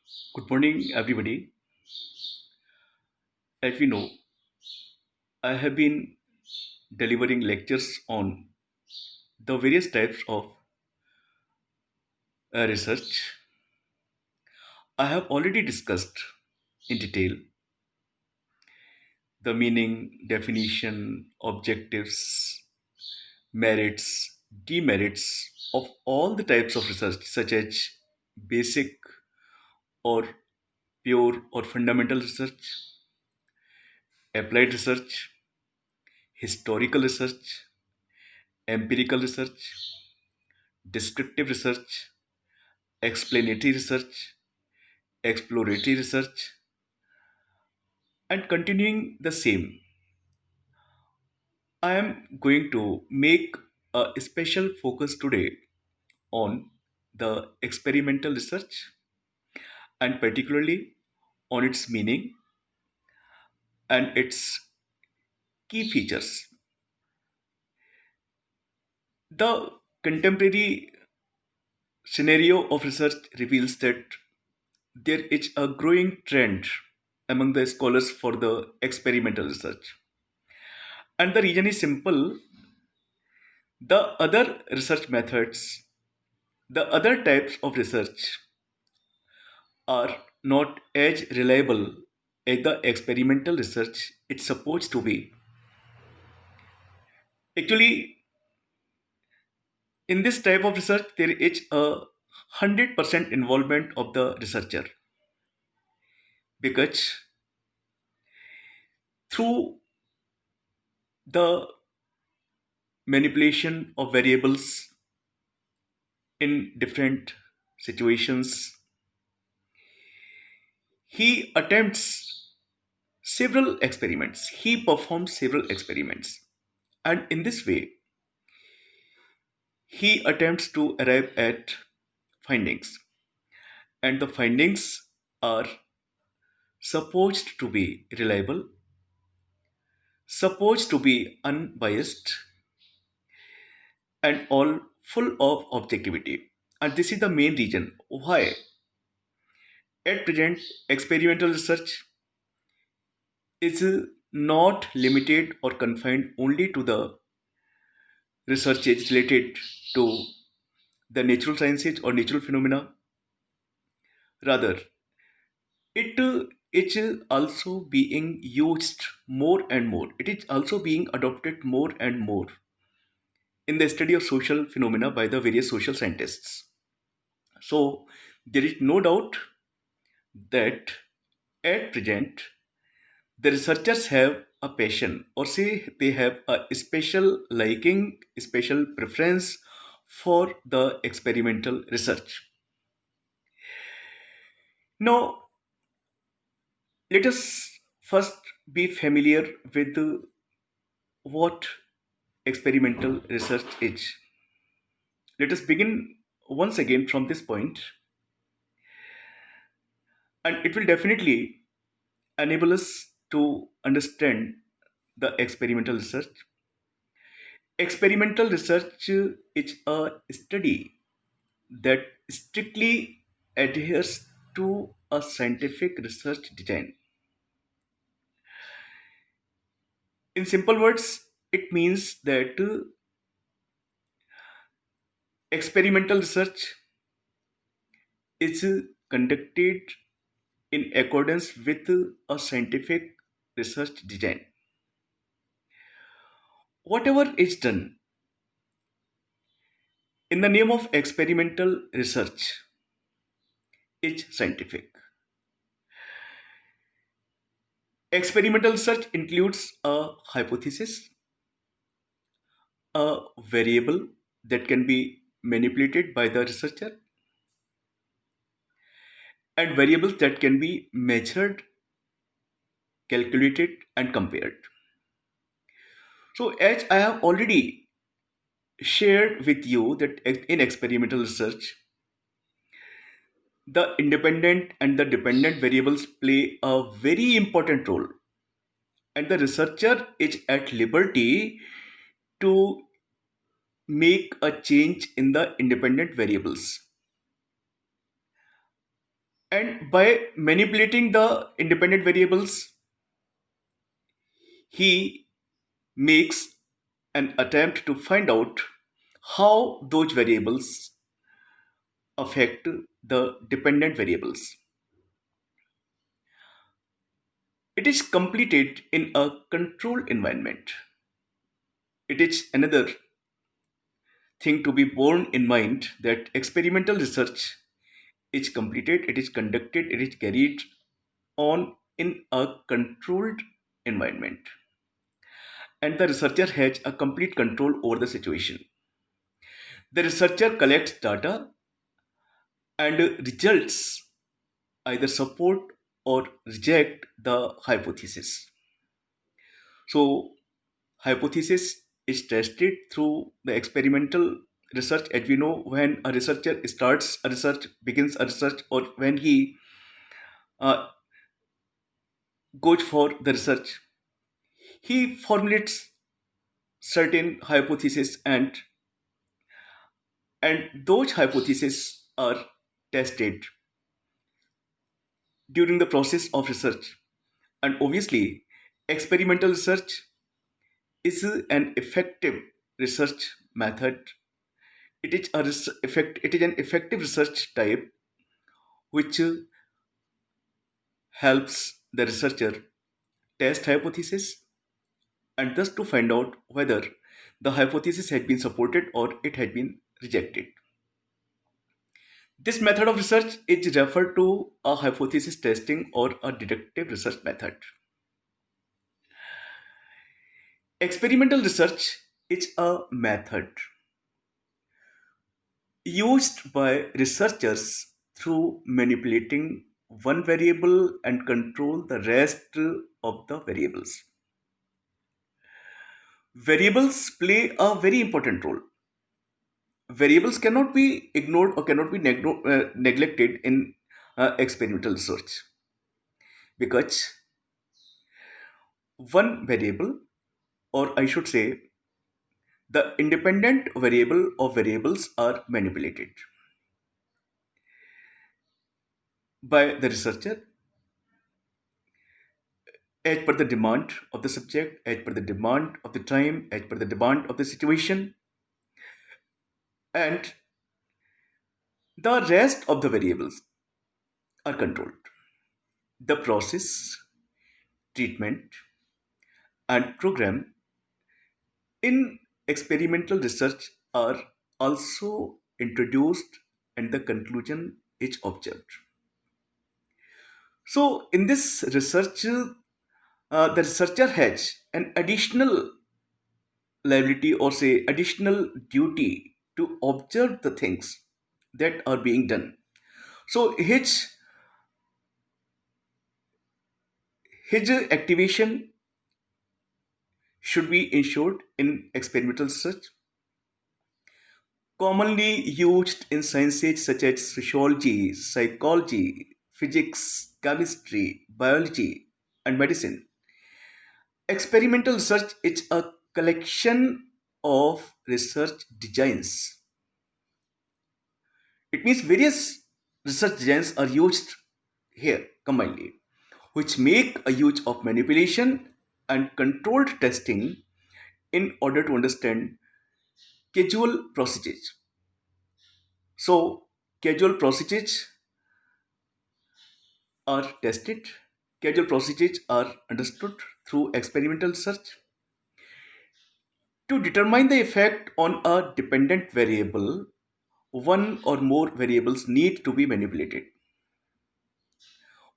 Good morning, everybody. As we know, I have been delivering lectures on the various types of research. I have already discussed in detail the meaning, definition, objectives, merits, demerits of all the types of research, such as basic or pure or fundamental research, applied research, historical research, empirical research, descriptive research, explanatory research, exploratory research, and continuing the same. I am going to make a special focus today on the experimental research and particularly on its meaning and its key features. The contemporary scenario of research reveals that there is a growing trend among the scholars for the experimental research. And the reason is simple: the other research methods, the other types of research are not as reliable as the experimental research it's supposed to be. Actually, in this type of research, there is a 100% involvement of the researcher because through the manipulation of variables in different situations, he attempts several experiments, he performs several experiments, and in this way, he attempts to arrive at findings, and the findings are supposed to be reliable, supposed to be unbiased, and all full of objectivity. And this is the main reason why, at present, experimental research is not limited or confined only to the researches related to the natural sciences or natural phenomena. Rather, it is also being used more and more. It is also being adopted more and more in the study of social phenomena by the various social scientists. So there is no doubt that at present the researchers have a passion, or say they have a special liking, special preference for the experimental research. Now, let us first be familiar with what experimental research is. Let us begin once again from this point, and it will definitely enable us to understand the experimental research. Experimental research is a study that strictly adheres to a scientific research design. In simple words, it means that experimental research is conducted in accordance with a scientific research design. Whatever is done in the name of experimental research is scientific. Experimental research includes a hypothesis, a variable that can be manipulated by the researcher, and variables that can be measured, calculated, and compared. So, as I have already shared with you that in experimental research, the independent and the dependent variables play a very important role, and the researcher is at liberty to make a change in the independent variables. And by manipulating the independent variables, he makes an attempt to find out how those variables affect the dependent variables. It is completed in a controlled environment. It is another thing to be borne in mind that experimental research is completed, it is conducted, it is carried on in a controlled environment. And the researcher has a complete control over the situation. The researcher collects data and results either support or reject the hypothesis. So, hypothesis is tested through the experimental research. As we know, when a researcher starts a research, begins a research, or when he uh, goes for the research, he formulates certain hypotheses, and those hypotheses are tested during the process of research. And obviously, experimental research is an effective research method. It is an effective research type which helps the researcher test hypothesis and thus to find out whether the hypothesis had been supported or it had been rejected. This method of research is referred to a hypothesis testing or a deductive research method. Experimental research is a method used by researchers through manipulating one variable and control the rest of the variables. Variables play a very important role. Variables cannot be ignored or cannot be neglected in experimental research because one variable, or I should say, the independent variable or variables are manipulated by the researcher as per the demand of the subject, as per the demand of the time, as per the demand of the situation, and the rest of the variables are controlled. The process, treatment, and program in experimental research are also introduced and the conclusion is observed. So, in this research, the researcher has an additional liability or say additional duty to observe the things that are being done. So, his activation should be ensured in experimental research, commonly used in sciences such as sociology, psychology, physics, chemistry, biology, and medicine. Experimental research is a collection of research designs. It means various research designs are used here combinedly, which make a use of manipulation and controlled testing in order to understand causal processes. So, causal processes are tested, causal processes are understood through experimental research. To determine the effect on a dependent variable, one or more variables need to be manipulated.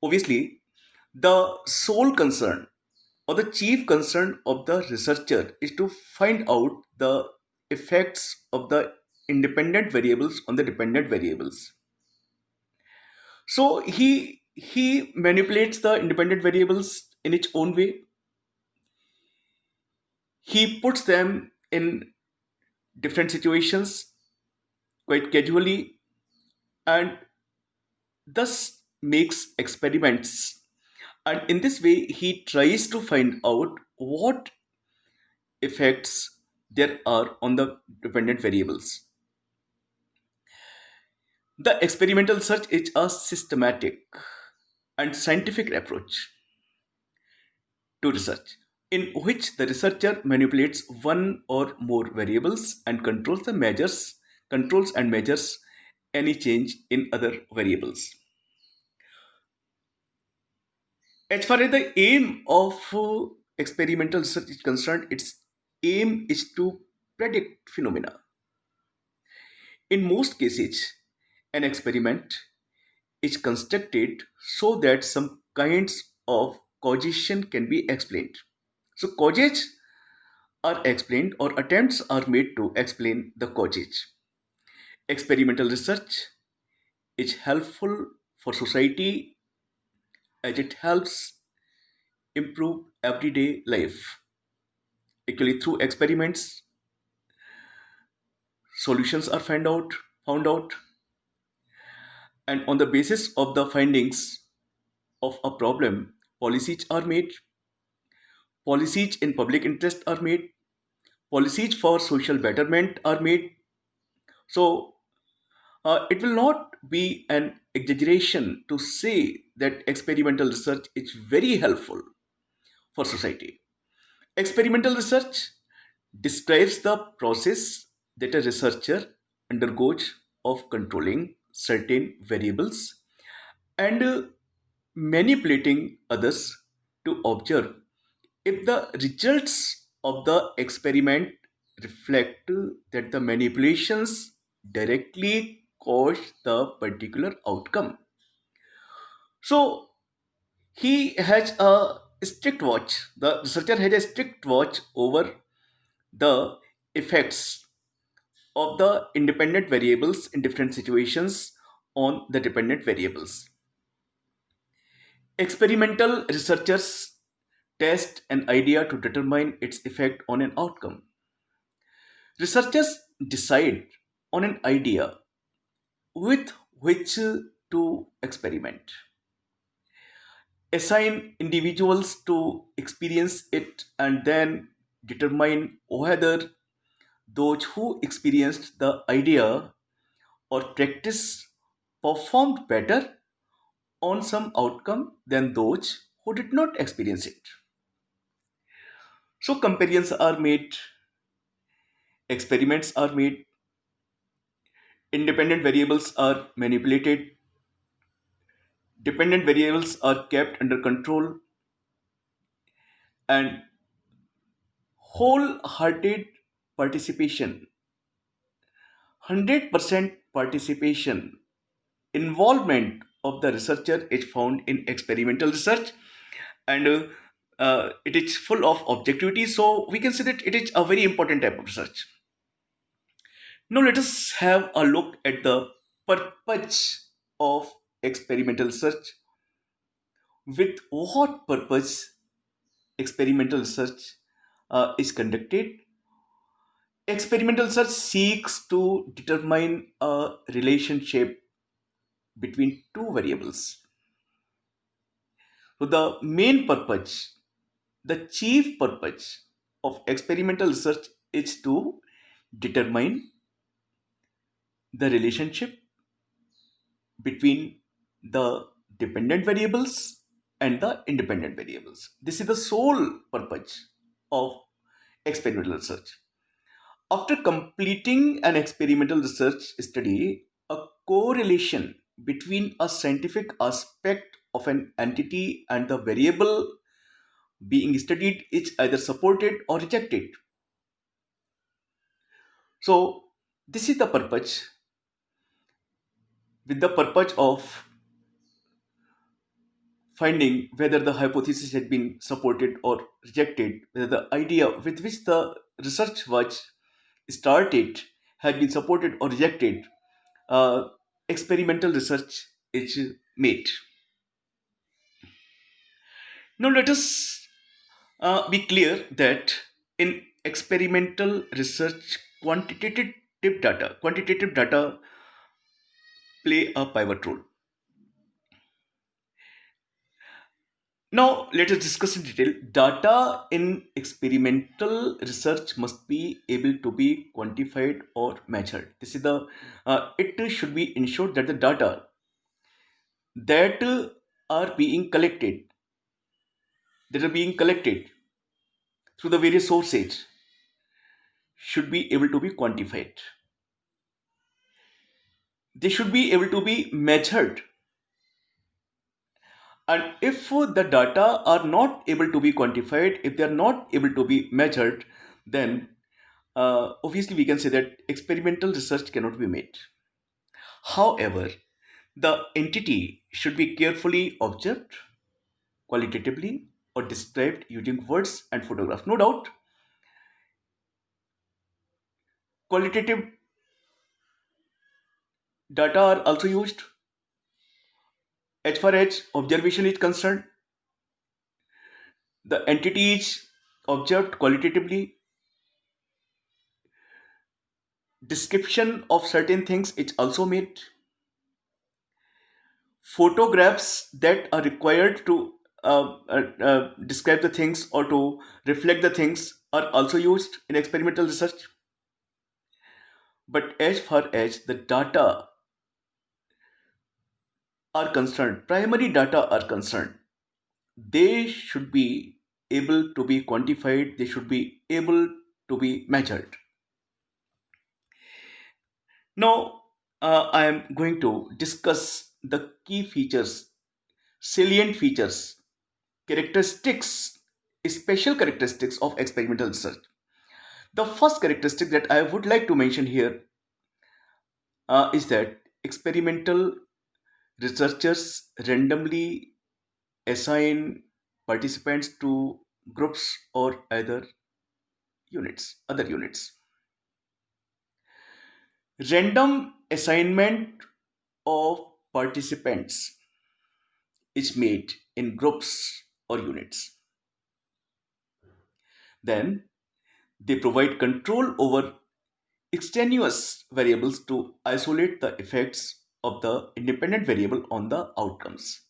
Obviously, the sole concern or the chief concern of the researcher is to find out the effects of the independent variables on the dependent variables. So he manipulates the independent variables in its own way. He puts them in different situations quite casually and thus makes experiments. And in this way, he tries to find out what effects there are on the dependent variables. The experimental research is a systematic and scientific approach to research in which the researcher manipulates one or more variables and controls and measures any change in other variables. As far as the aim of experimental research is concerned, its aim is to predict phenomena. In most cases, an experiment is constructed so that some kinds of causation can be explained. So, causes are explained or attempts are made to explain the causes. Experimental research is helpful for society as it helps improve everyday life. Actually, through experiments, solutions are found out, and on the basis of the findings of a problem, policies are made, policies in public interest are made, policies for social betterment are made. So, it will not be an exaggeration to say that experimental research is very helpful for society. Experimental research describes the process that a researcher undergoes of controlling certain variables and manipulating others to observe if the results of the experiment reflect that the manipulations directly caused the particular outcome. So he has a strict watch, the researcher has a strict watch over the effects of the independent variables in different situations on the dependent variables. Experimental researchers test an idea to determine its effect on an outcome. Researchers decide on an idea with which to experiment, assign individuals to experience it, and then determine whether those who experienced the idea or practice performed better on some outcome than those who did not experience it. So, comparisons are made, experiments are made, independent variables are manipulated, dependent variables are kept under control, and wholehearted participation, 100% participation, involvement of the researcher is found in experimental research, and it is full of objectivity. So, we can say that it is a very important type of research. Now, let us have a look at the purpose of experimental research. With what purpose experimental research is conducted? Experimental research seeks to determine a relationship between two variables. So, the chief purpose of experimental research is to determine the relationship between the dependent variables and the independent variables. This is the sole purpose of experimental research. After completing an experimental research study, a correlation between a scientific aspect of an entity and the variable being studied is either supported or rejected. So, this is the purpose, with the purpose of finding whether the hypothesis had been supported or rejected, whether the idea with which the research was started had been supported or rejected. uh, Experimental research is made. Now, let us be clear that in experimental research, quantitative data play a pivot role. Now, let us discuss in detail. Data in experimental research must be able to be quantified or measured. This is the it should be ensured that the data that are being collected that are being collected through the various sources should be able to be quantified. They should be able to be measured. And if the data are not able to be quantified, if they are not able to be measured, then obviously we can say that experimental research cannot be made. However, the entity should be carefully observed, qualitatively, or described using words and photographs. No doubt, qualitative data are also used. As far as observation is concerned, the entity is observed qualitatively. Description of certain things is also made. Photographs that are required to describe the things or to reflect the things are also used in experimental research. But as far as the data are concerned, primary data are concerned, they should be able to be quantified, they should be able to be measured. Now, I am going to discuss the key features, salient features, characteristics, special characteristics of experimental research. The first characteristic that I would like to mention here is that experimental researchers randomly assign participants to groups or other units. Random assignment of participants is made in groups or units. Then they provide control over extraneous variables to isolate the effects of the independent variable on the outcomes.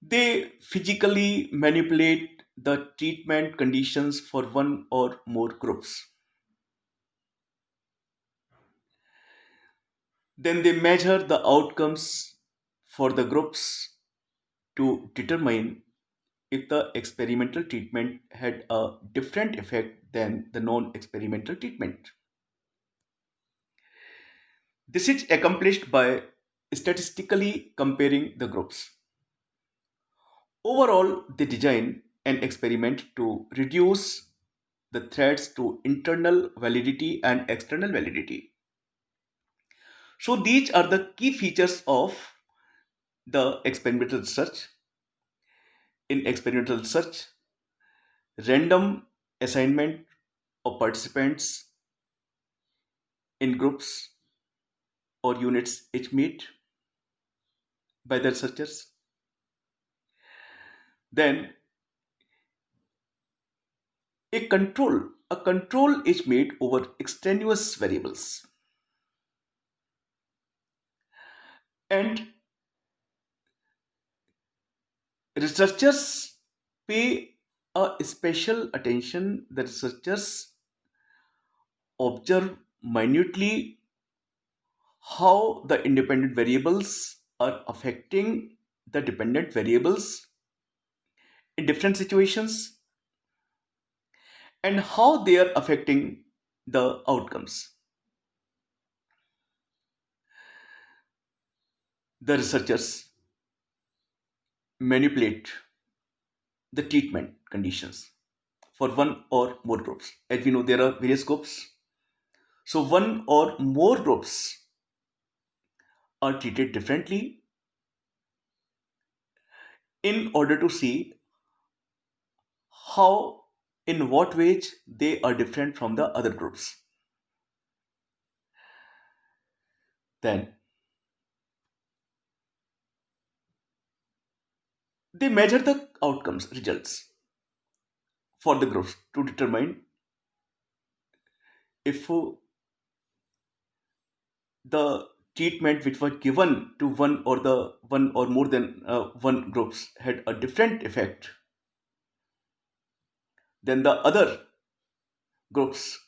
They physically manipulate the treatment conditions for one or more groups. Then they measure the outcomes for the groups to determine if the experimental treatment had a different effect than the non experimental treatment. This is accomplished by statistically comparing the groups. Overall, they design an experiment to reduce the threats to internal validity and external validity. So, these are the key features of the experimental research. In experimental research, random assignment of participants in groups or units is made by the researchers. Then a control is made over extraneous variables, and researchers pay a special attention. The researchers observe minutely how the independent variables are affecting the dependent variables in different situations and how they are affecting the outcomes. The researchers manipulate the treatment conditions for one or more groups. As we know, there are various groups. So, one or more groups are treated differently in order to see how, in what ways they are different from the other groups. Then they measure the outcomes, results for the groups to determine if the treatment which was given to one or more than one groups had a different effect than the other groups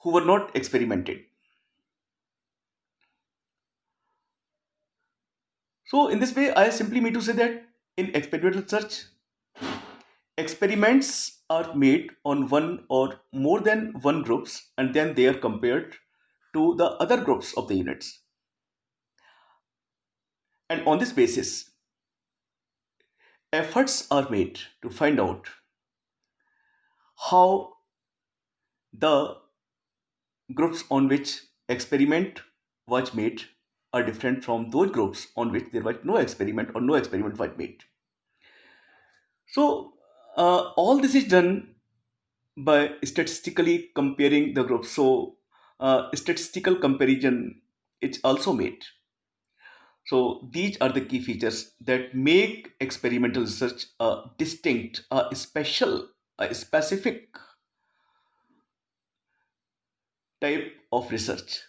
who were not experimented. So in this way, I simply mean to say that in experimental research, experiments are made on one or more than one groups and then they are compared to the other groups of the units. And on this basis, efforts are made to find out how the groups on which experiment was made are different from those groups on which there was no experiment or no experiment was made. So all this is done by statistically comparing the groups. So statistical comparison is also made. So these are the key features that make experimental research a distinct, a special, a specific type of research.